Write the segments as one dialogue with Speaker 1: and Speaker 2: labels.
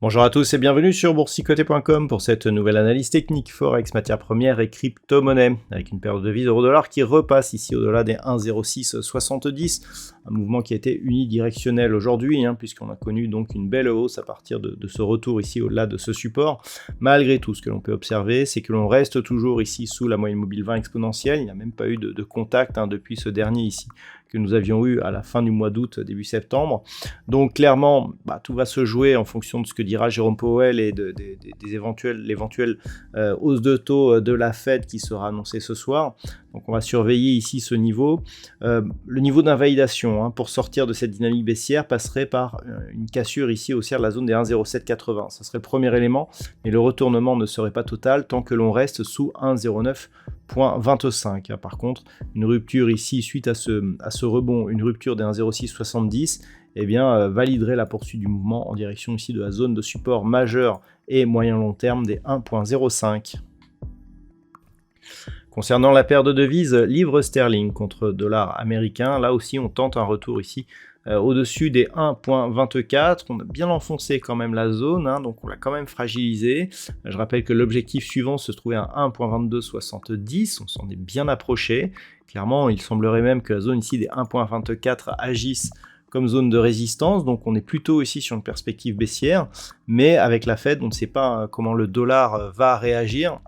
Speaker 1: Bonjour à tous et bienvenue sur boursicoté.com pour cette nouvelle analyse technique Forex, matières premières et crypto-monnaie, avec une paire de devises euro-dollar qui repasse ici au-delà des 1,0670, un mouvement qui a été unidirectionnel aujourd'hui, puisqu'on a connu donc une belle hausse à partir de ce retour ici au-delà de ce support. Malgré tout, ce que l'on peut observer, c'est que l'on reste toujours ici sous la moyenne mobile 20 exponentielle, il n'y a même pas eu de contact depuis ce dernier ici que nous avions eu à la fin du mois d'août, début septembre. Donc clairement, tout va se jouer en fonction de ce que dira Jérôme Powell et l'éventuelle hausse de taux de la Fed qui sera annoncée ce soir. Donc on va surveiller ici ce niveau. Le niveau d'invalidation pour sortir de cette dynamique baissière passerait par une cassure ici haussière de la zone des 1,0780. Ça serait le premier élément, mais le retournement ne serait pas total tant que l'on reste sous 1,09.25. Par contre, une rupture ici suite à ce rebond, une rupture des 1,0670, validerait la poursuite du mouvement en direction ici de la zone de support majeur et moyen long terme des 1,05. Concernant la paire de devises livre sterling contre dollar américain, là aussi on tente un retour ici au-dessus des 1,24. On a bien enfoncé quand même la zone, donc on l'a quand même fragilisé. Je rappelle que l'objectif suivant se trouvait à 1,2270, on s'en est bien approché. Clairement, il semblerait même que la zone ici des 1,24 agisse comme zone de résistance, donc on est plutôt ici sur une perspective baissière, mais avec la Fed, on ne sait pas comment le dollar va réagir.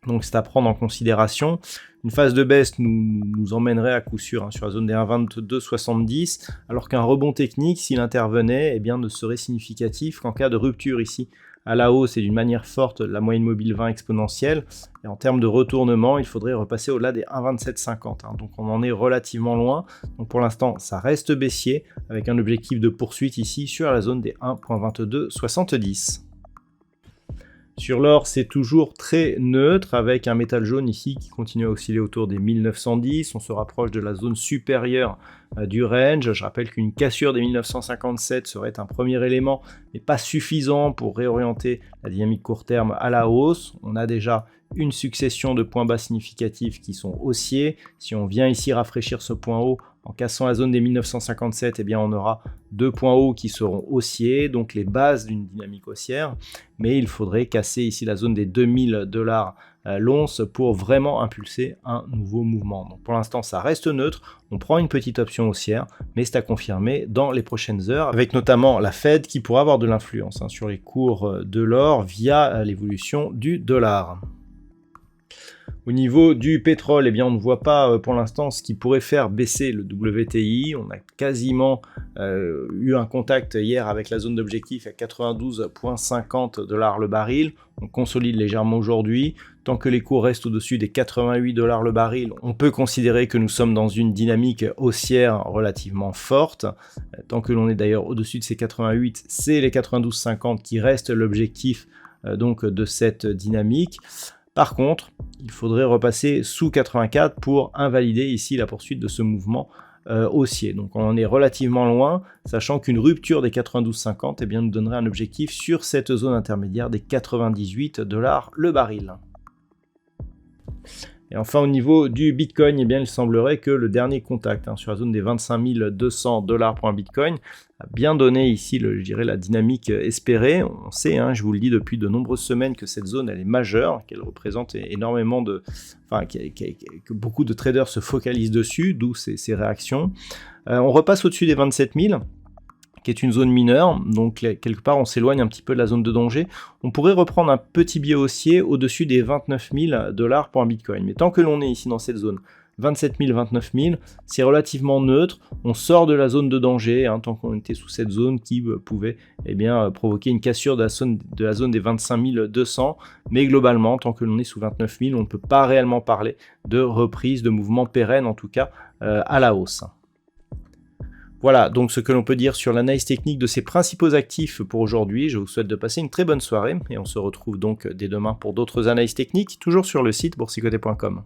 Speaker 1: Donc c'est à prendre en considération. Une phase de baisse nous emmènerait à coup sûr sur la zone des 1,2270, alors qu'un rebond technique, s'il intervenait, ne serait significatif qu'en cas de rupture ici à la hausse et d'une manière forte la moyenne mobile 20 exponentielle. Et en termes de retournement, il faudrait repasser au-delà des 1,2750. Donc on en est relativement loin. Donc pour l'instant, ça reste baissier avec un objectif de poursuite ici sur la zone des 1,2270. Sur l'or, c'est toujours très neutre avec un métal jaune ici qui continue à osciller autour des 1910. On se rapproche de la zone supérieure du range. Je rappelle qu'une cassure des 1957 serait un premier élément, mais pas suffisant pour réorienter la dynamique court terme à la hausse. On a déjà une succession de points bas significatifs qui sont haussiers. Si on vient ici rafraîchir ce point haut en cassant la zone des 1957, on aura deux points hauts qui seront haussiers, donc les bases d'une dynamique haussière, mais il faudrait casser ici la zone des 2000 $ l'once pour vraiment impulser un nouveau mouvement. Donc pour l'instant, ça reste neutre, on prend une petite option haussière, mais c'est à confirmer dans les prochaines heures, avec notamment la Fed qui pourra avoir de l'influence sur les cours de l'or via l'évolution du dollar. Au niveau du pétrole, on ne voit pas pour l'instant ce qui pourrait faire baisser le WTI. On a quasiment eu un contact hier avec la zone d'objectif à 92,50 $ le baril. On consolide légèrement aujourd'hui. Tant que les cours restent au-dessus des 88 $ le baril, on peut considérer que nous sommes dans une dynamique haussière relativement forte. Tant que l'on est d'ailleurs au-dessus de ces 88, c'est les 92,50 qui restent l'objectif donc de cette dynamique. Par contre, il faudrait repasser sous 84 pour invalider ici la poursuite de ce mouvement haussier. Donc on en est relativement loin, sachant qu'une rupture des 92,50 nous donnerait un objectif sur cette zone intermédiaire des 98 $ le baril. Et enfin, au niveau du Bitcoin, il semblerait que le dernier contact sur la zone des 25 200 $ pour un Bitcoin a bien donné ici, la dynamique espérée. On sait, je vous le dis depuis de nombreuses semaines, que cette zone elle est majeure, qu'elle représente énormément que beaucoup de traders se focalisent dessus, d'où ces réactions. On repasse au-dessus des 27 000. Qui est une zone mineure, donc quelque part on s'éloigne un petit peu de la zone de danger. On pourrait reprendre un petit biais haussier au-dessus des 29 000 $ pour un Bitcoin. Mais tant que l'on est ici dans cette zone, 27 000, 29 000, c'est relativement neutre. On sort de la zone de danger, tant qu'on était sous cette zone qui pouvait provoquer une cassure de la zone des 25 200. Mais globalement, tant que l'on est sous 29 000, on ne peut pas réellement parler de reprise, de mouvement pérenne en tout cas à la hausse. Voilà donc ce que l'on peut dire sur l'analyse technique de ces principaux actifs pour aujourd'hui. Je vous souhaite de passer une très bonne soirée et on se retrouve donc dès demain pour d'autres analyses techniques, toujours sur le site boursicoté.com.